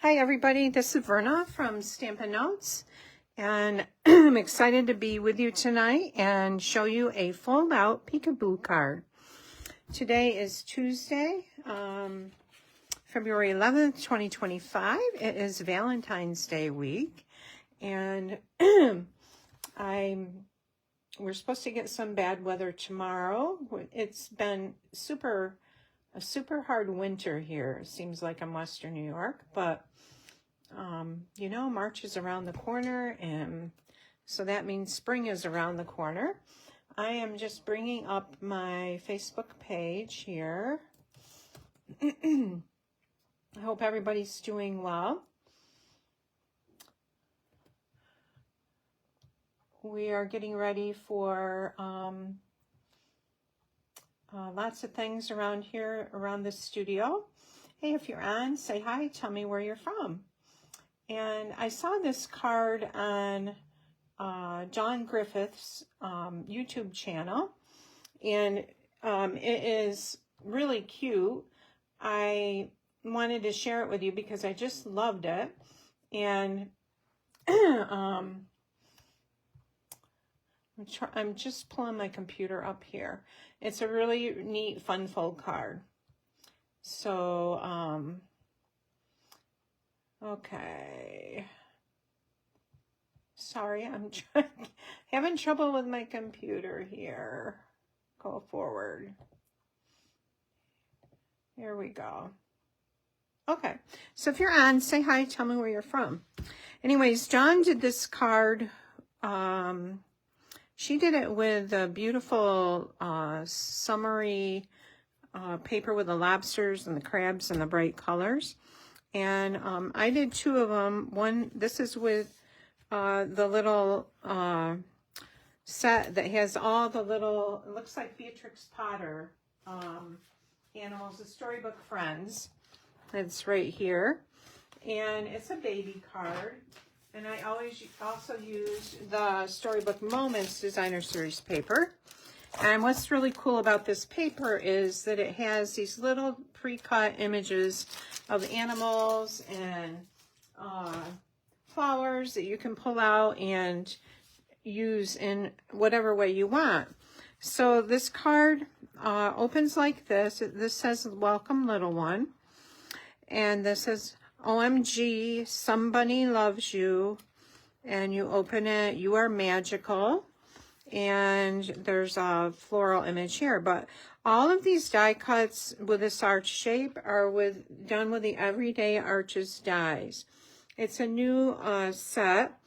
Hi everybody, this is Verna from Stampin' Notes, and I'm excited to be with you tonight and show you a fold-out peekaboo card. Today is Tuesday, February 11th, 2025. It is Valentine's Day week, and we're supposed to get some bad weather tomorrow. It's been a super hard winter here, it seems like, in Western New York, but you know, March is around the corner, and so that means spring is around the corner. I am just bringing up my Facebook page here. I hope everybody's doing well. We are getting ready for lots of things around here, around the studio. Hey, if you're on, say hi, tell me where you're from. And I saw this card on John Griffith's YouTube channel, and it is really cute. I wanted to share it with you because I just loved it. And I'm just pulling my computer up here. It's a really neat fun fold card. So, okay. Sorry, I'm having trouble with my computer here. Go forward. Here we go. Okay, so if you're on, say hi, tell me where you're from. Anyways, John did this card. She did it with a beautiful summery paper with the lobsters and the crabs and the bright colors. And I did two of them. One, this is with the little set that has all the little, it looks like Beatrix Potter animals, the Storybook Friends. It's right here. And it's a baby card. And I always also use the Storybook Moments Designer Series paper. And what's really cool about this paper is that it has these little pre-cut images of animals and flowers that you can pull out and use in whatever way you want. So this card opens like this. This says, "Welcome, little one." And this says, "OMG, somebody loves you." And you open it, "You are magical." And there's a floral image here, but all of these die cuts with this arch shape are done with the Everyday Arches dies. It's a new set.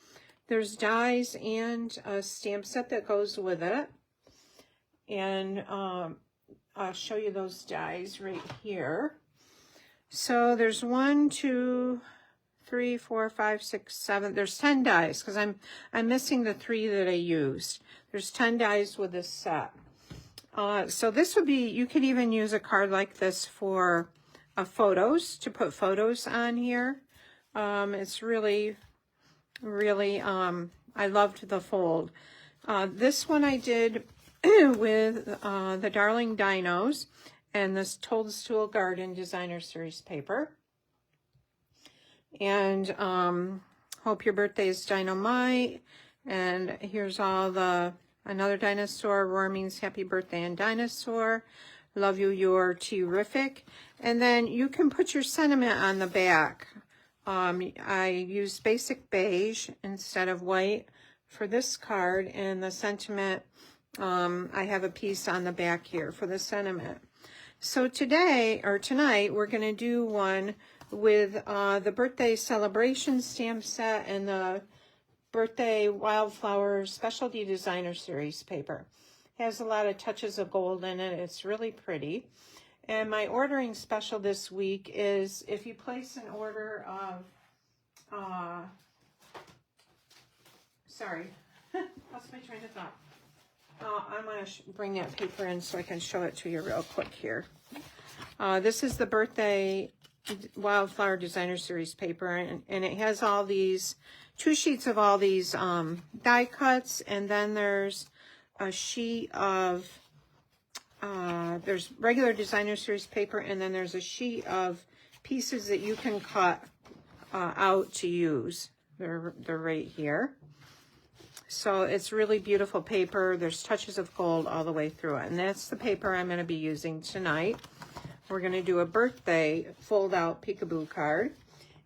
There's dies and a stamp set that goes with it, and I'll show you those dies right here. So there's 1, 2, 3, 4, 5, 6, 7. There's 10 dies because I'm missing the 3 that I used. There's 10 dies with this set. So this would be, you could even use a card like this for photos, to put photos on here. It's really, really, I loved the fold. This one I did with the Darling Dinos and this Toadstool Garden Designer Series paper. And hope your birthday is dynamite. And here's all another dinosaur. Roar means happy birthday and dinosaur. Love you, you're terrific. And then you can put your sentiment on the back. I used basic beige instead of white for this card. And the sentiment, I have a piece on the back here for the sentiment. So today, or tonight, we're going to do one with the birthday celebration stamp set and the birthday wildflower specialty designer series paper. It has a lot of touches of gold in it. It's really pretty. And my ordering special this week is if you place an order of, sorry, lost my train of thought. I'm going to bring that paper in so I can show it to you real quick here. This is the birthday wildflower designer series paper, and it has all these 2 sheets of all these die cuts, and then there's a sheet of there's regular designer series paper, and then there's a sheet of pieces that you can cut out to use. They're right here. So it's really beautiful paper. There's touches of gold all the way through it. And that's the paper I'm going to be using tonight. We're going to do a birthday fold-out peekaboo card.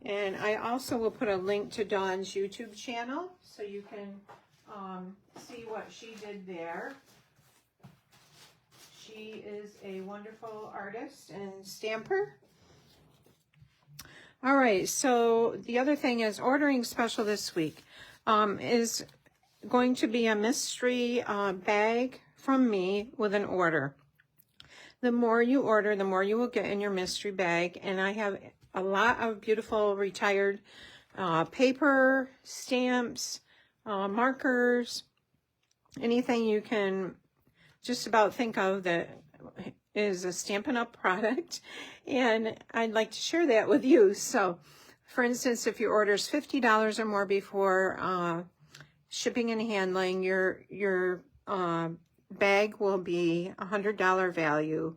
And I also will put a link to Dawn's YouTube channel so you can see what she did there. She is a wonderful artist and stamper. All right, so the other thing is ordering special this week is going to be a mystery bag from me with an order. The more you order, the more you will get in your mystery bag. And I have a lot of beautiful retired paper, stamps, markers, anything you can just about think of that is a Stampin' Up! Product. And I'd like to share that with you. So, for instance, if your order is $50 or more before shipping and handling, your bag will be $100 value.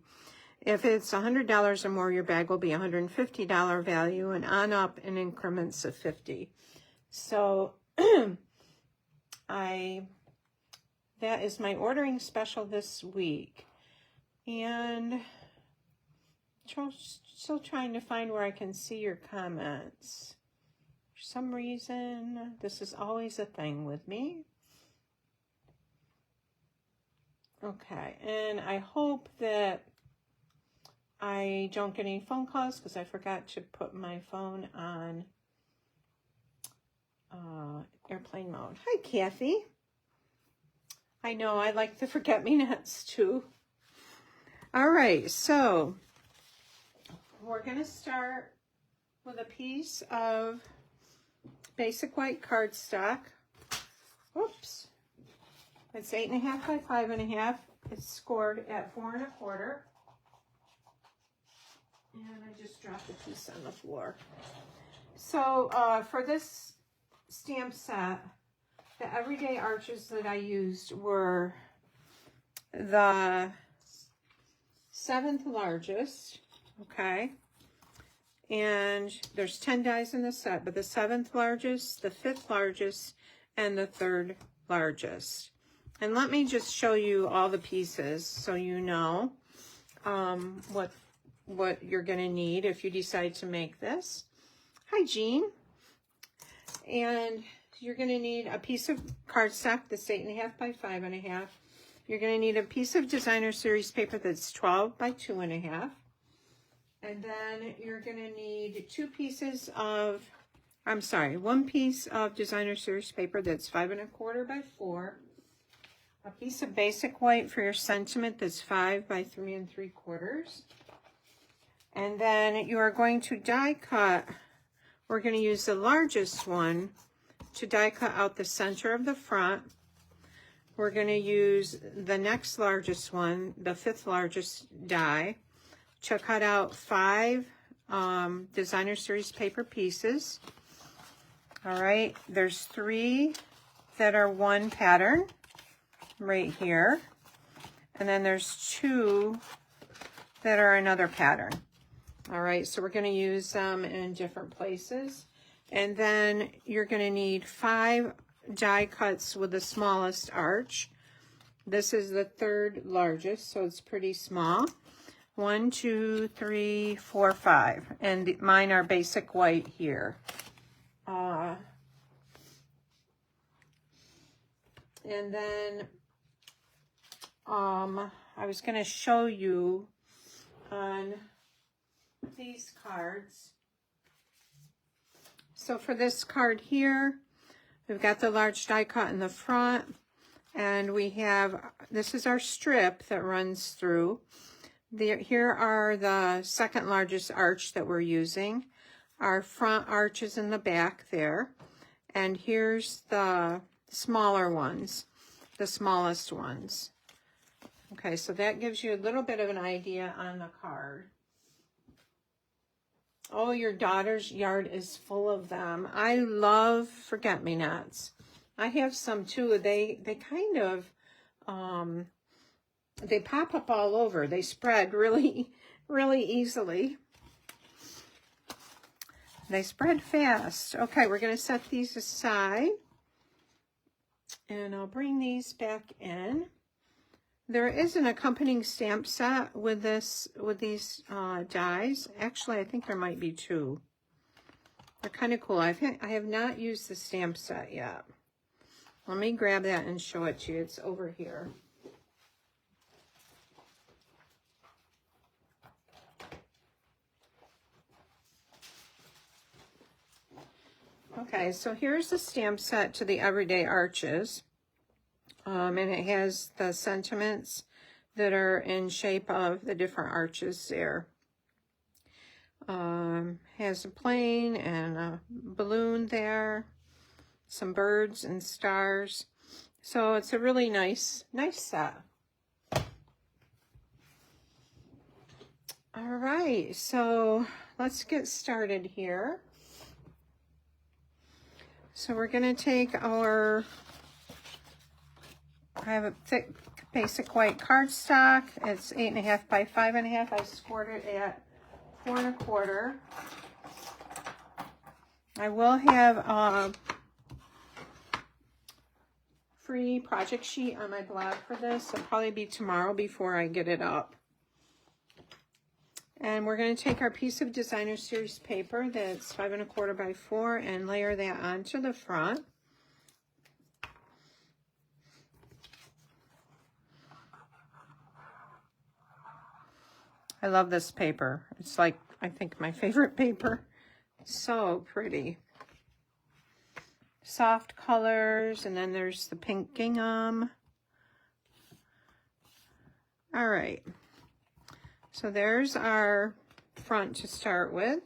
If it's $100 or more, your bag will be $150 value, and on up in increments of 50. So that is my ordering special this week. And still trying to find where I can see your comments. For some reason, this is always a thing with me. Okay, and I hope that I don't get any phone calls because I forgot to put my phone on airplane mode. Hi, Kathy. I know, I like the forget-me-nots too. All right, so we're going to start with a piece of basic white cardstock. Oops. It's 8.5 by 5.5. It's scored at 4 1/4. And I just dropped a piece on the floor. So for this stamp set, the everyday arches that I used were the 7th largest, okay? And there's 10 dies in the set, but the 7th largest, the 5th largest, and the 3rd largest. And let me just show you all the pieces so you know what you're going to need if you decide to make this. Hi, Jean. And you're going to need a piece of cardstock that's 8.5 by 5.5. You're going to need a piece of designer series paper that's 12 by 2.5. And then you're going to need one piece of designer series paper that's 5 1/4 by 4. A piece of basic white for your sentiment that's 5 by 3 3/4. And then you are going to die cut. We're going to use the largest one to die cut out the center of the front. We're going to use the next largest one, the 5th largest die, to cut out 5 designer series paper pieces. All right, there's 3 that are one pattern right here. And then there's 2 that are another pattern. All right, so we're going to use them in different places. And then you're going to need 5 die cuts with the smallest arch. This is the 3rd largest, so it's pretty small. 1, 2, 3, 4, 5. And mine are basic white here. And then I was going to show you on these cards. So for this card here, we've got the large die cut in the front, and we have, this is our strip that runs through. Here are the 2nd largest arch that we're using. Our front arch is in the back there, and here's the smaller ones, the smallest ones. Okay, so that gives you a little bit of an idea on the card. Oh, your daughter's yard is full of them. I love forget-me-nots. I have some too. They kind of, they pop up all over. They spread really, really easily. They spread fast. Okay, we're going to set these aside. And I'll bring these back in. There is an accompanying stamp set with these dies. Actually, I think there might be two. They're kind of cool. I have not used the stamp set yet. Let me grab that and show it to you. It's over here. Okay, so here's the stamp set to the Everyday Arches. And it has the sentiments that are in shape of the different arches there. Has a plane and a balloon there, some birds and stars. So it's a really nice set. All right, so let's get started here. So we're going to take our, I have a thick basic white cardstock. It's 8.5 by 5.5. I scored it at 4 1/4. I will have a free project sheet on my blog for this. It'll probably be tomorrow before I get it up. And we're going to take our piece of Designer Series paper that's 5 1/4 by 4 and layer that onto the front. I love this paper. It's like, I think, my favorite paper. So pretty. Soft colors, and then there's the pink gingham. All right. So there's our front to start with.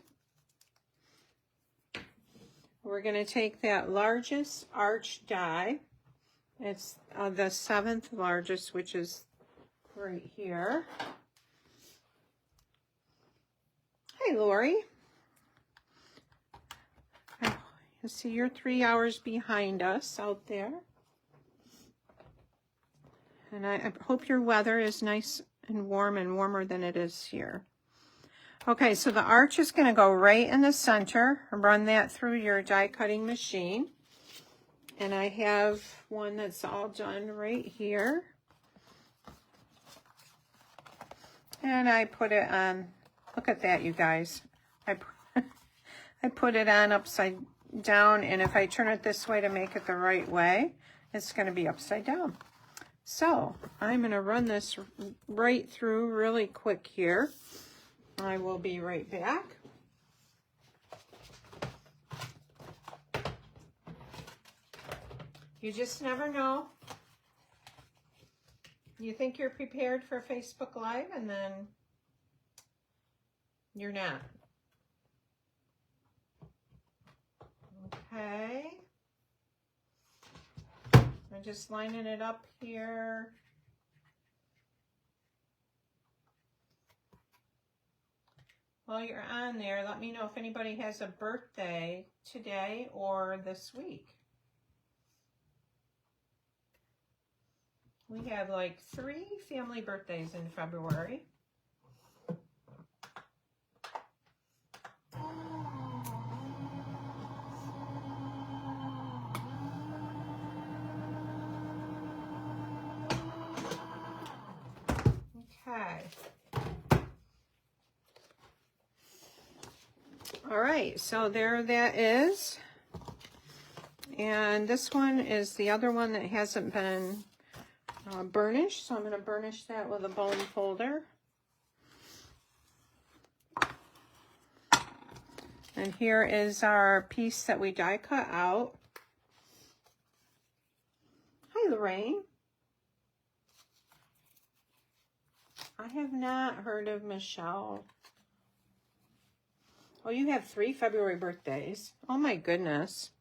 We're going to take that largest arch die. It's the 7th largest, which is right here. Hi, Lori. You see, you're 3 hours behind us out there. And I hope your weather is nice and warmer than it is here. Okay, so the arch is going to go right in the center. Run that through your die cutting machine. And I have one that's all done right here. And I put it on, look at that, you guys. I put it on upside down, and if I turn it this way to make it the right way, it's going to be upside down. So I'm going to run this right through really quick here. I will be right back. You just never know. You think you're prepared for Facebook Live, and then you're not. Okay. I'm just lining it up here. While you're on there, let me know if anybody has a birthday today or this week. We have like 3 family birthdays in February. Okay. All right, so there that is. And this one is the other one that hasn't been burnished, so I'm going to burnish that with a bone folder. And here is our piece that we die cut out. Hi, Lorraine. I have not heard of Michelle. Oh, you have 3 February birthdays. Oh my goodness.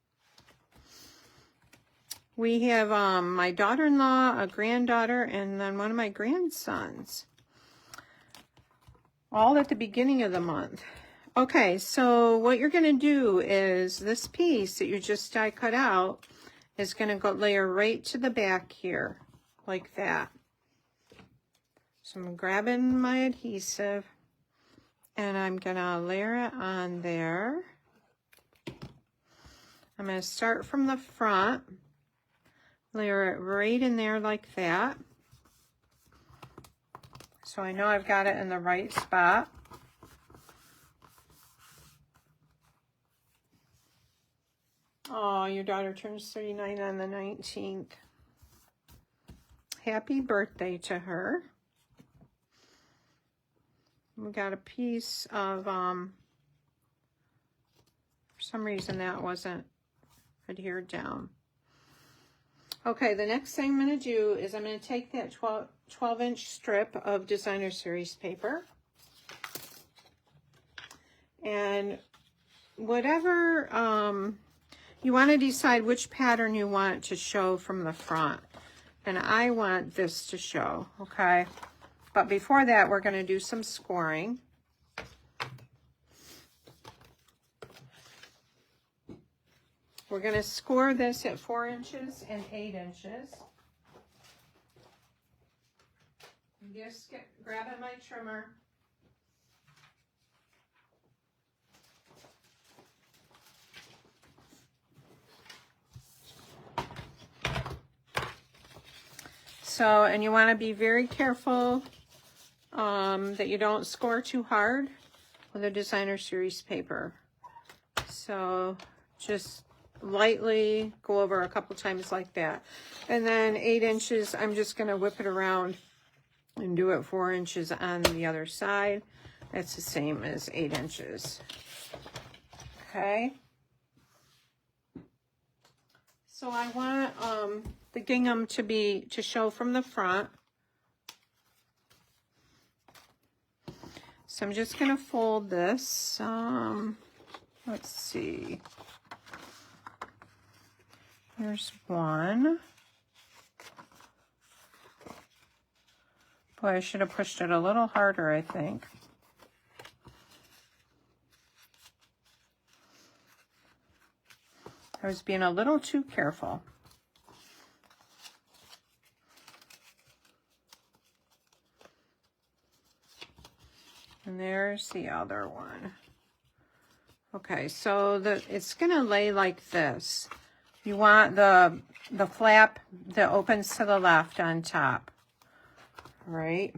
We have my daughter-in-law, a granddaughter, and then one of my grandsons. All at the beginning of the month. Okay, so what you're going to do is this piece that you just die cut out is going to go layer right to the back here, like that. So I'm grabbing my adhesive, and I'm going to layer it on there. I'm going to start from the front, layer it right in there like that. So I know I've got it in the right spot. Oh, your daughter turns 39 on the 19th. Happy birthday to her. We got a piece of, for some reason that wasn't adhered down. Okay, the next thing I'm going to do is I'm going to take that 12-inch strip of designer series paper. And whatever, you want to decide which pattern you want to show from the front. And I want this to show, okay? But before that, we're going to do some scoring. We're going to score this at 4 inches and 8 inches. I'm just grabbing my trimmer. So, and you want to be very careful that you don't score too hard with a designer series paper. So just lightly go over a couple times like that. And then 8 inches, I'm just going to whip it around and do it 4 inches on the other side. That's the same as 8 inches. Okay. So I want the gingham to show from the front. So I'm just going to fold this. Let's see. Here's one. Boy, I should have pushed it a little harder, I think. I was being a little too careful. And there's the other one. Okay, so it's gonna lay like this. You want the flap that opens to the left on top, right?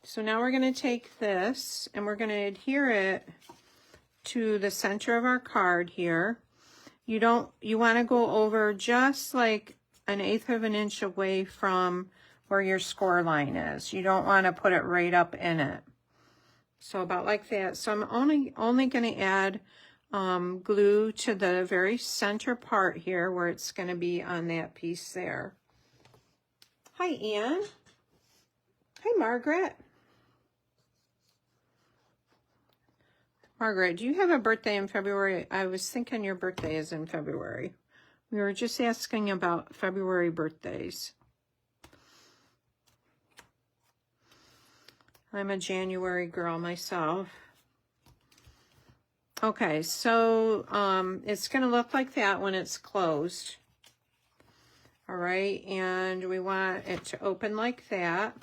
So now we're gonna take this and we're gonna adhere it to the center of our card here. You want to go over just like 1/8 of an inch away from where your score line is. You don't want to put it right up in it. So about like that. So I'm only going to add glue to the very center part here where it's going to be on that piece there. Hi, Anne. Hi, Margaret. Margaret, do you have a birthday in February? I was thinking your birthday is in February. We were just asking about February birthdays. I'm a January girl myself. Okay, so it's going to look like that when it's closed. All right, and we want it to open like that.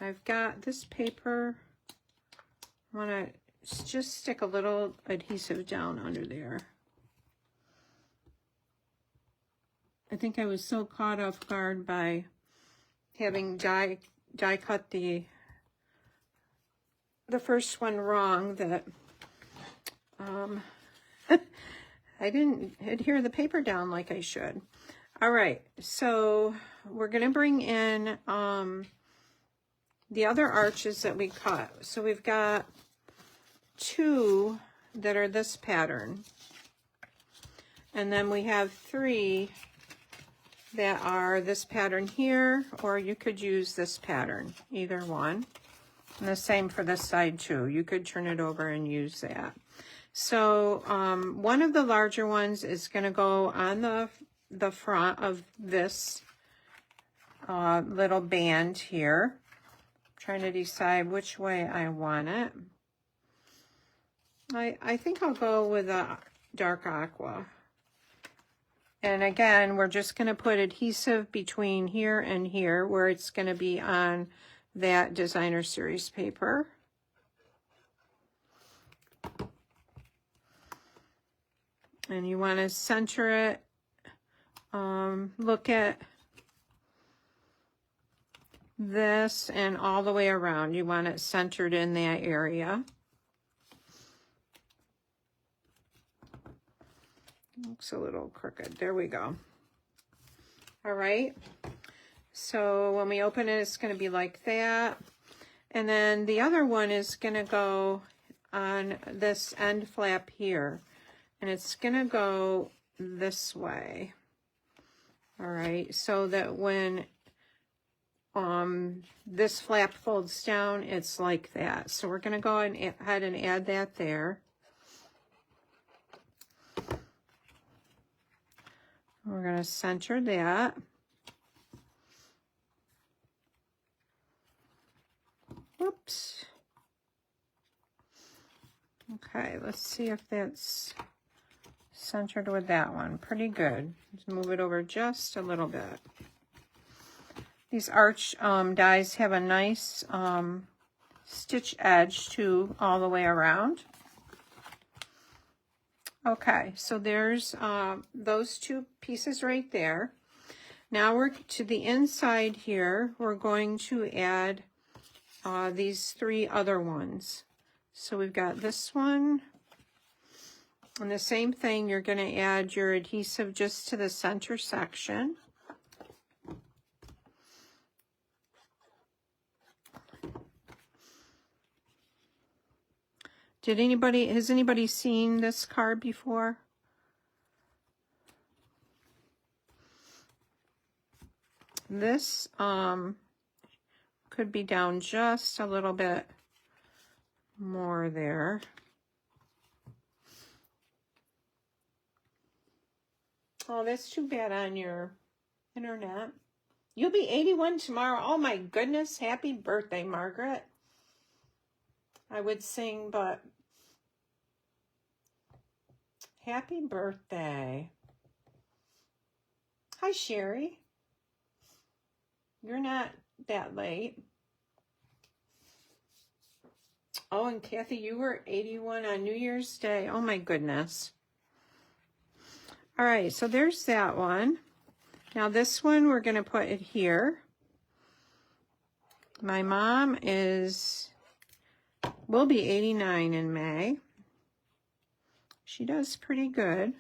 I've got this paper. I want to just stick a little adhesive down under there. I think I was so caught off guard by having die cut the first one wrong that I didn't adhere the paper down like I should. All right, so we're going to bring in the other arches that we cut. So we've got 2 that are this pattern, and then we have 3 that are this pattern here, or you could use this pattern, either one. And the same for this side too. You could turn it over and use that. So one of the larger ones is going to go on the front of this little band here. I'm trying to decide which way I want it. I think I'll go with a dark aqua. And again, we're just going to put adhesive between here and here where it's going to be on that designer series paper. And you want to center it. Look at this and all the way around. You want it centered in that area. Looks a little crooked. There we go. All right. So when we open it, it's going to be like that. And then the other one is going to go on this end flap here. And it's going to go this way. All right. So that when this flap folds down, it's like that. So we're going to go ahead and add that there. We're going to center that. Whoops. Okay, let's see if that's centered with that one. Pretty good. Let's move it over just a little bit. These arch dies have a nice stitch edge too, all the way around. Okay, so there's those two pieces right there. Now we're to the inside here. We're going to add these three other ones. So we've got this one. And the same thing, you're going to add your adhesive just to the center section. Has anybody seen this card before? This could be down just a little bit more there. Oh, that's too bad on your internet. You'll be 81 tomorrow. Oh my goodness, happy birthday, Margaret. I would sing, but happy birthday. Hi, Sherry. You're not that late. Oh, and Kathy, you were 81 on New Year's Day. Oh my goodness. All right, so there's that one. Now this one, we're going to put it here. My mom will be 89 in May. She does pretty good.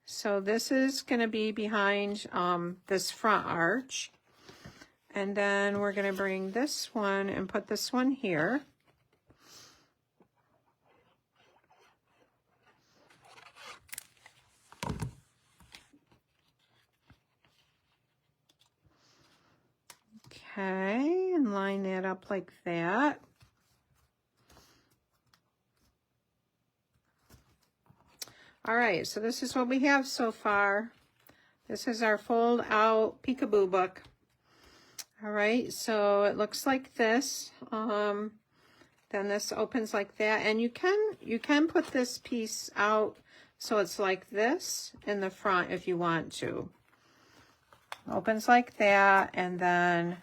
So this is going to be behind this front arch. And then we're going to bring this one and put this one here. Okay, and line that up like that. All right, so this is what we have so far. This is our fold out peekaboo book. All right, so it looks like this. Then this opens like that, and you can put this piece out so it's like this in the front if you want to. Opens like that, and then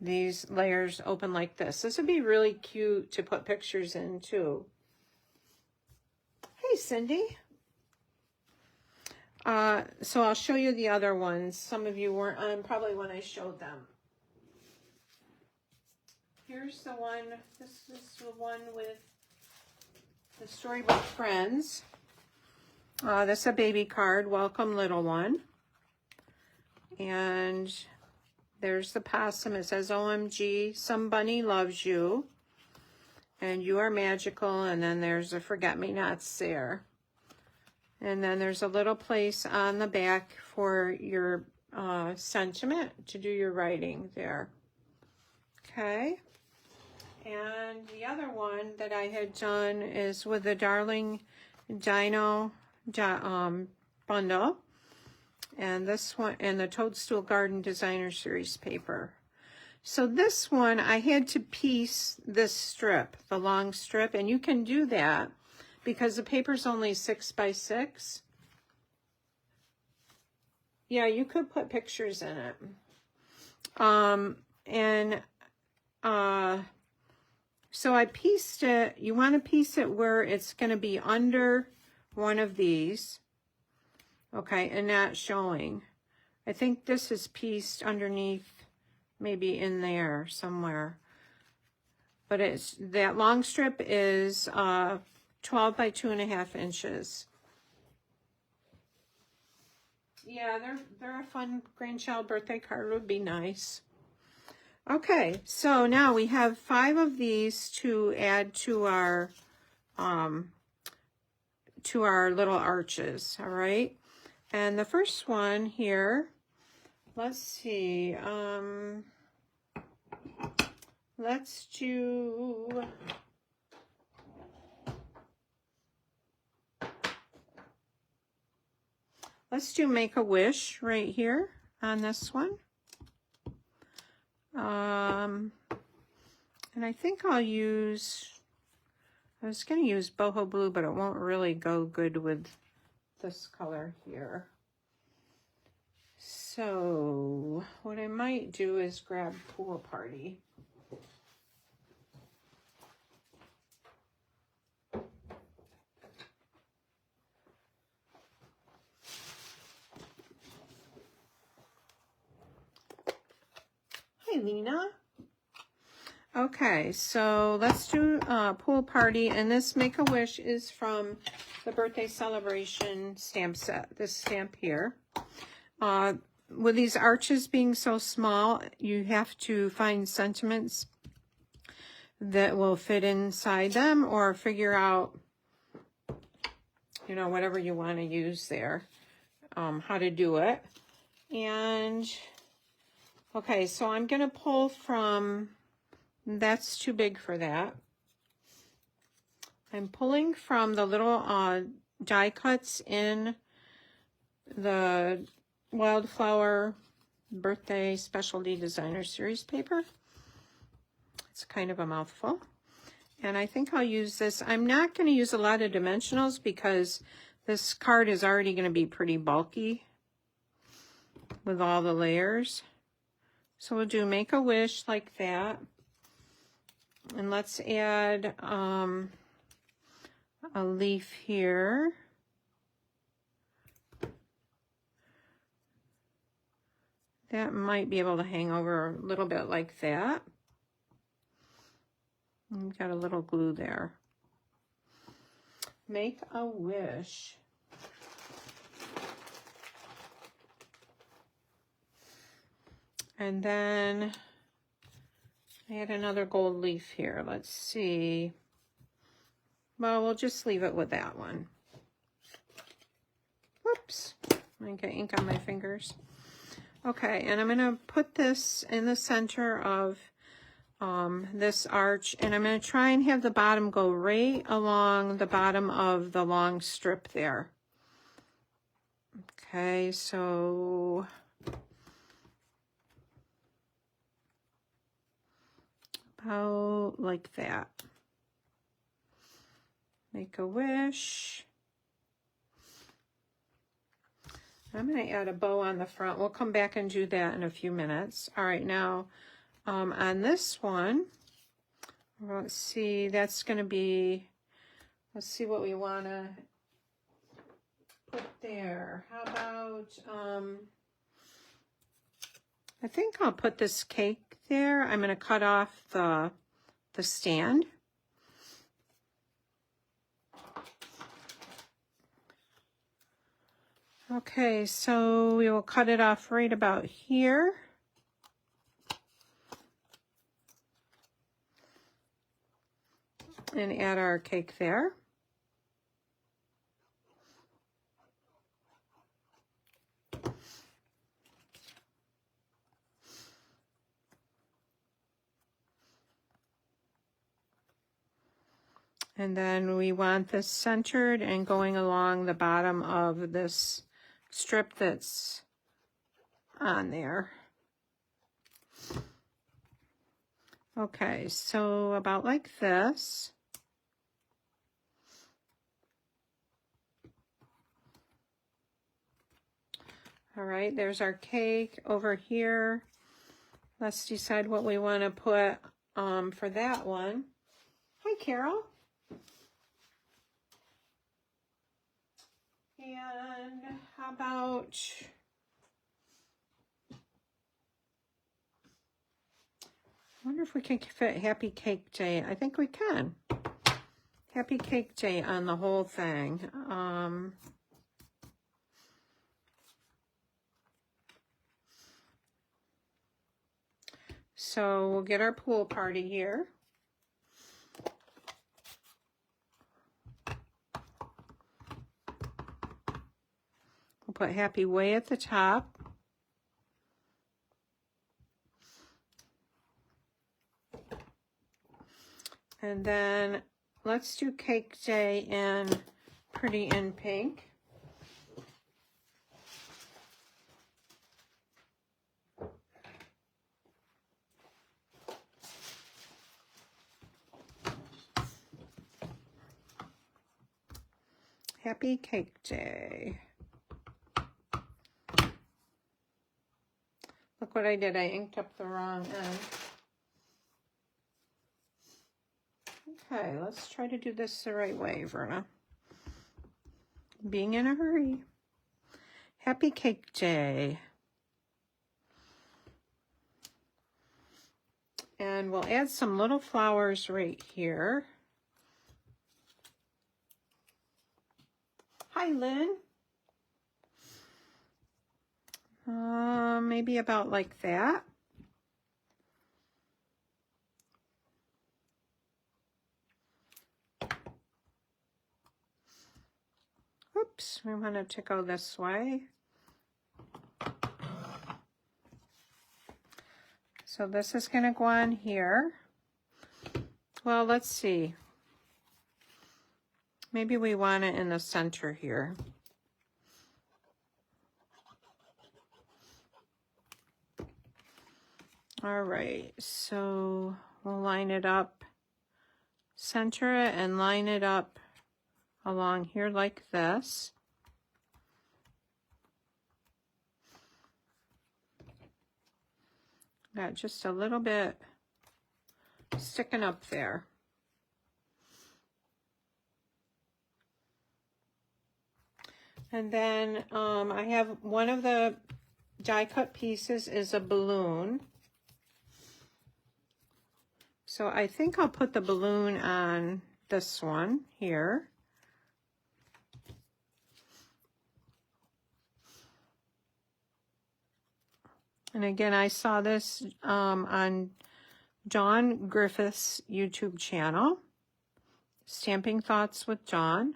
these layers open like this. This would be really cute to put pictures in too. Hey, Cindy. So I'll show you the other ones. Some of you weren't on probably when I showed them. Here's the one. This is the one with the Storybook Friends. This is a baby card. Welcome, little one. And there's the possum. It says, OMG, some bunny loves you. And you are magical. And then there's a forget-me-nots there. And then there's a little place on the back for your sentiment to do your writing there. Okay. And the other one that I had done is with the Darling Dino bundle. And this one, and the Toadstool Garden Designer Series paper. So this one, I had to piece this strip, the long strip, and you can do that because the paper's only 6 by 6. Yeah, you could put pictures in it. So I pieced it. You want to piece it where it's going to be under one of these. Okay, and not showing. I think this is pieced underneath, maybe in there somewhere. But it's that long strip is 12 by 2.5 inches. Yeah, they're a fun grandchild birthday card. Would be nice. Okay, so now we have 5 of these to add to our little arches. All right, and the first one here. Let's see. Let's do. Let's do Make-A-Wish right here on this one. And I think I'll use, I was going to use boho blue, but it won't really go good with this color here. So what I might do is grab Pool Party. Hi, Lena. Okay, so let's do Pool Party, and this Make-A-Wish is from the Birthday Celebration stamp set, this stamp here. With these arches being so small, you have to find sentiments that will fit inside them, or figure out, you know, whatever you want to use there, how to do it. And, okay, so I'm going to pull from, that's too big for that. I'm pulling from the little die cuts in the Wildflower Birthday Specialty Designer Series paper. It's kind of a mouthful. And I think I'll use this. I'm not going to use a lot of dimensionals because this card is already going to be pretty bulky with all the layers. So we'll do Make-A-Wish like that. And let's add a leaf here. That might be able to hang over a little bit like that. We've got a little glue there. Make-A-Wish. And then I had another gold leaf here. Let's see. Well, we'll just leave it with that one. Whoops. I got ink on my fingers. Okay, and I'm going to put this in the center of this arch, and I'm going to try and have the bottom go right along the bottom of the long strip there. Okay, so about like that. Make-A-Wish. I'm going to add a bow on the front. We'll come back and do that in a few minutes. All right, now on this one, let's see, that's going to be, let's see what we want to put there. How about, I think I'll put this cake there. I'm going to cut off the stand. Okay, so we will cut it off right about here. And add our cake there. And then we want this centered and going along the bottom of this strip that's on there. Okay, so about like this. All right, there's our cake over here. Let's decide what we want to put for that one. Hi, Carol. And how about, I wonder if we can fit Happy Cake Day. I think we can. Happy Cake Day on the whole thing. So we'll get our pool party here. We'll put Happy way at the top. And then let's do Cake Day in Pretty in Pink. Happy Cake Day. Look what I did. I inked up the wrong end. Okay, let's try to do this the right way, Verna. Being in a hurry. Happy Cake Day. And we'll add some little flowers right here. Hi, Lynn. Maybe about like that. Oops, we want it to go this way. So this is going to go on here. Well, let's see. Maybe we want it in the center here. All right, so we'll line it up, center it, and line it up along here like this. Got just a little bit sticking up there. And then I have one of the die cut pieces is a balloon. So I think I'll put the balloon on this one here. And again, I saw this on Dawn Griffith's YouTube channel, Stamping Thoughts with Dawn.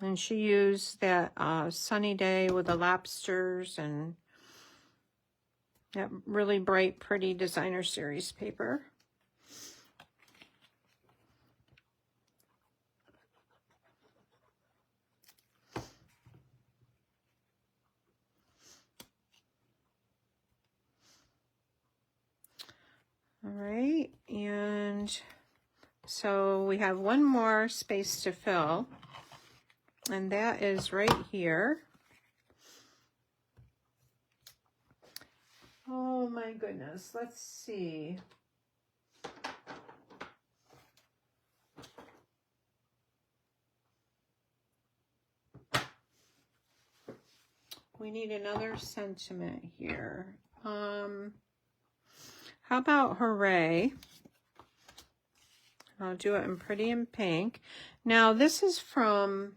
And she used that sunny day with the lobsters and that really bright, pretty designer series paper. All right, and so we have one more space to fill, and that is right here. Oh my goodness, let's see. We need another sentiment here. How about hooray? I'll do it in Pretty in Pink. Now this is from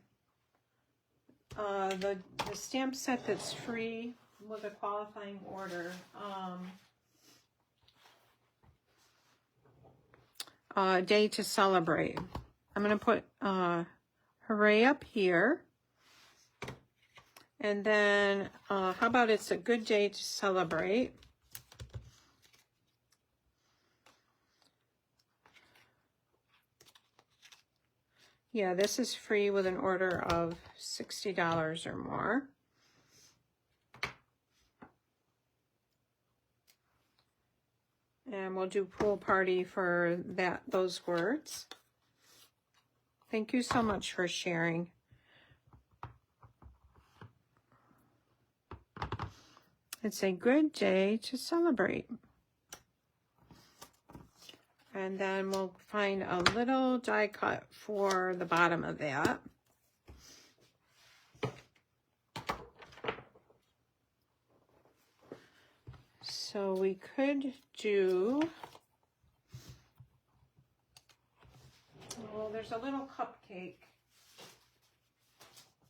the stamp set that's free with a qualifying order. Day to Celebrate. I'm going to put hooray up here. And then how about It's a Good Day to Celebrate. Yeah, this is free with an order of $60 or more. And we'll do pool party for those words. Thank you so much for sharing. It's a good day to celebrate. And then we'll find a little die cut for the bottom of that. So we could do, well, there's a little cupcake.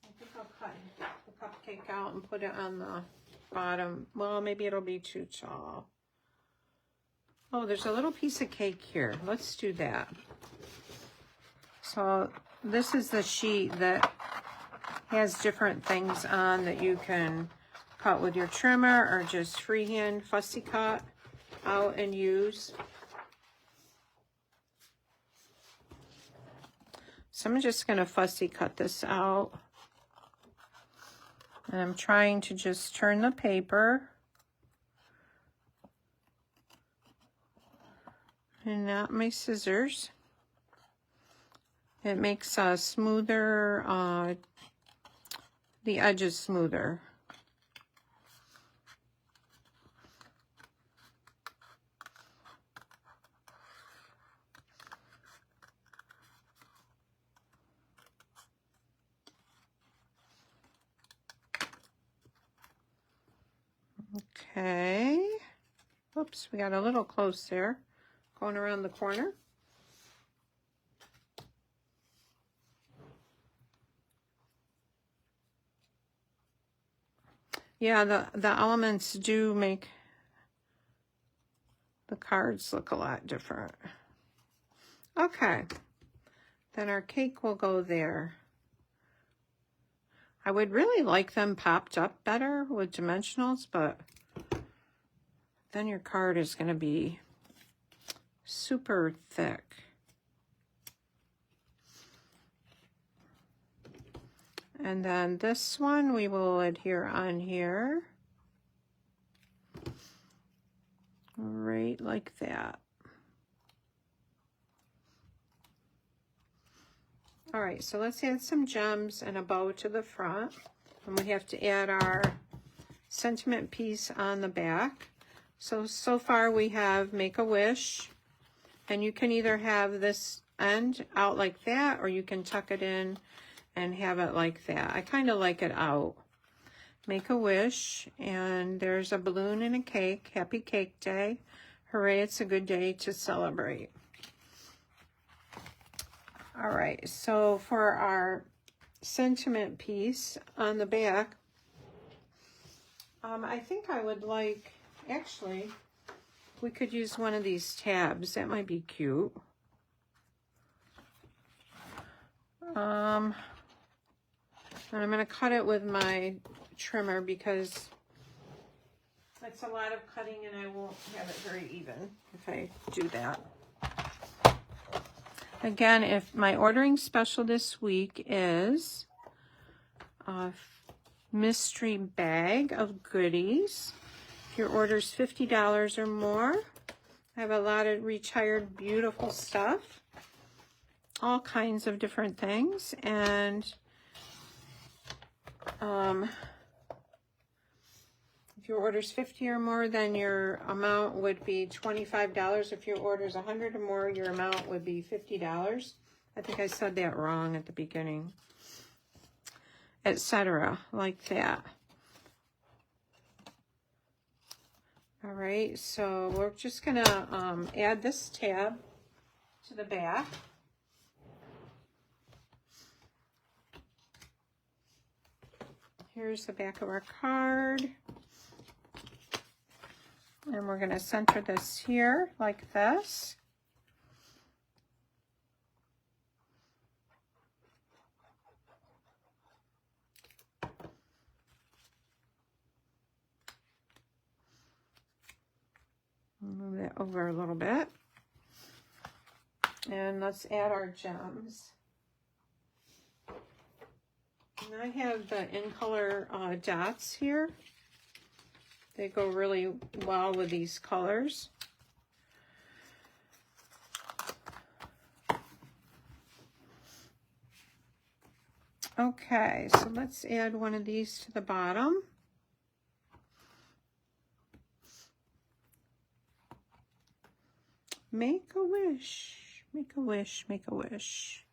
I think I'll cut the cupcake out and put it on the bottom. Well, maybe it'll be too tall. Oh, there's a little piece of cake here. Let's do that. So this is the sheet that has different things on that you can cut with your trimmer or just freehand fussy cut out and use. So I'm just going to fussy cut this out. And I'm trying to just turn the paper and not my scissors. It makes a smoother, the edges smoother. Okay. Oops, we got a little close there. Going around the corner. Yeah, the elements do make the cards look a lot different. Okay. Then our cake will go there. I would really like them popped up better with dimensionals, but then your card is going to be super thick. And then this one we will adhere on here. Right like that. All right, so let's add some gems and a bow to the front. And we have to add our sentiment piece on the back. So far we have Make a Wish. And you can either have this end out like that, or you can tuck it in and have it like that. I kind of like it out. Make a Wish, and there's a balloon and a cake. Happy Cake Day. Hooray, it's a good day to celebrate. All right, so for our sentiment piece on the back, I think I would like, actually, we could use one of these tabs. That might be cute. And I'm going to cut it with my trimmer because it's a lot of cutting and I won't have it very even if I do that. Again, if my ordering special this week is a mystery bag of goodies. If your order's $50 or more, I have a lot of retired beautiful stuff, all kinds of different things. And if your order's 50 or more, then your amount would be $25. If your order's 100 or more, your amount would be $50. I think I said that wrong at the beginning. Etc. like that. All right, so we're just gonna add this tab to the back. Here's the back of our card. And we're going to center this here like this. Move that over a little bit. And let's add our gems. And I have the in color dots here. They go really well with these colors. Okay, so let's add one of these to the bottom. Make a wish, make a wish, make a wish.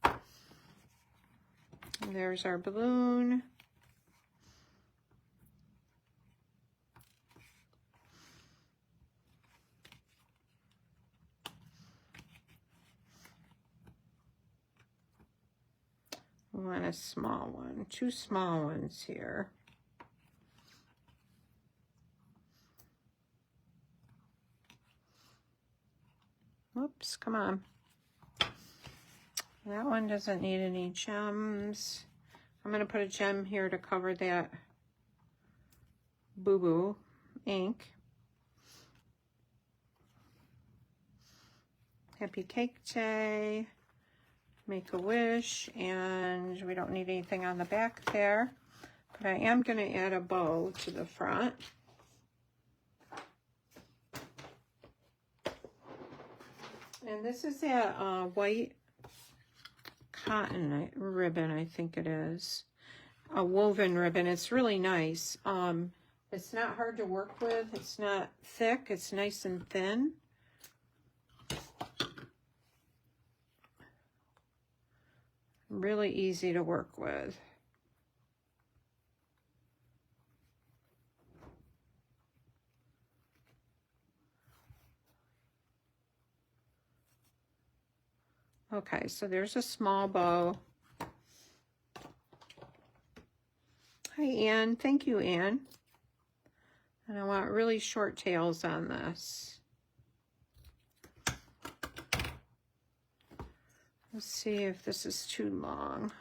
And there's our balloon. I want a small one, 2 small ones here. Whoops, come on. That one doesn't need any gems. I'm going to put a gem here to cover that boo-boo ink. Happy Cake Day. Make a wish. And we don't need anything on the back there. But I am going to add a bow to the front. And this is that white cotton ribbon, I think it is. A woven ribbon. It's really nice. It's not hard to work with. It's not thick. It's nice and thin. Really easy to work with. Okay, so there's a small bow. Hi, Anne. Thank you, Anne. And I want really short tails on this. Let's see if this is too long.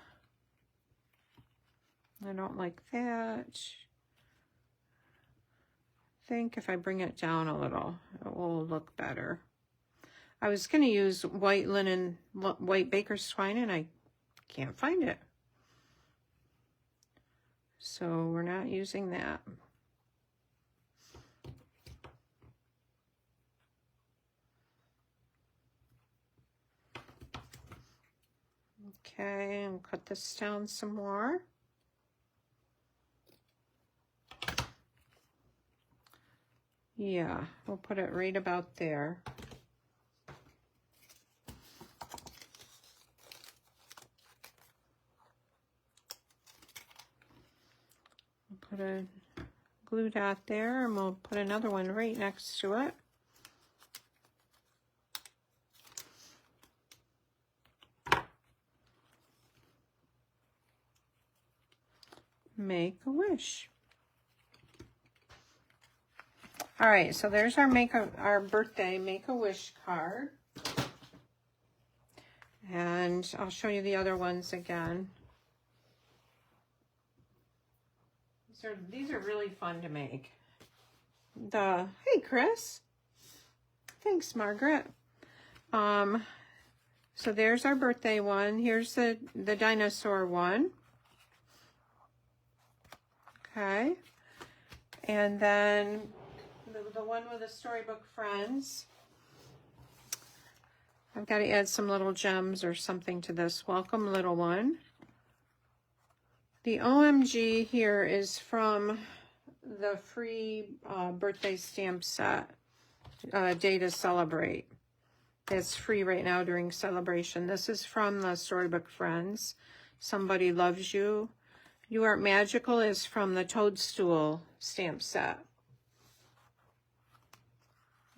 I don't like that. I think if I bring it down a little, it will look better. I was going to use white linen, white baker's twine, and I can't find it. So we're not using that. Okay, and cut this down some more. Yeah, we'll put it right about there. Put a glue dot there, and we'll put another one right next to it. Make a wish. All right, so there's our birthday Make-A-Wish card. And I'll show you the other ones again. These are really fun to make. Hey, Chris. Thanks, Margaret. So there's our birthday one. Here's the dinosaur one. Okay. And then the one with the Storybook Friends. I've got to add some little gems or something to this. Welcome, little one. The OMG here is from the free birthday stamp set, Day to Celebrate. It's free right now during celebration. This is from the Storybook Friends. Somebody Loves You. You Aren't Magical is from the Toadstool stamp set.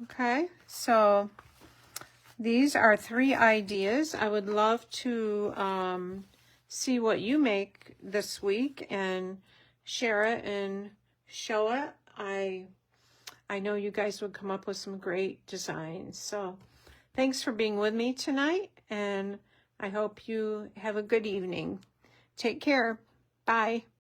Okay, so these are 3 ideas. I would love to see what you make this week and share it and show it. I know you guys would come up with some great designs. So thanks for being with me tonight, and I hope you have a good evening. Take care. Bye.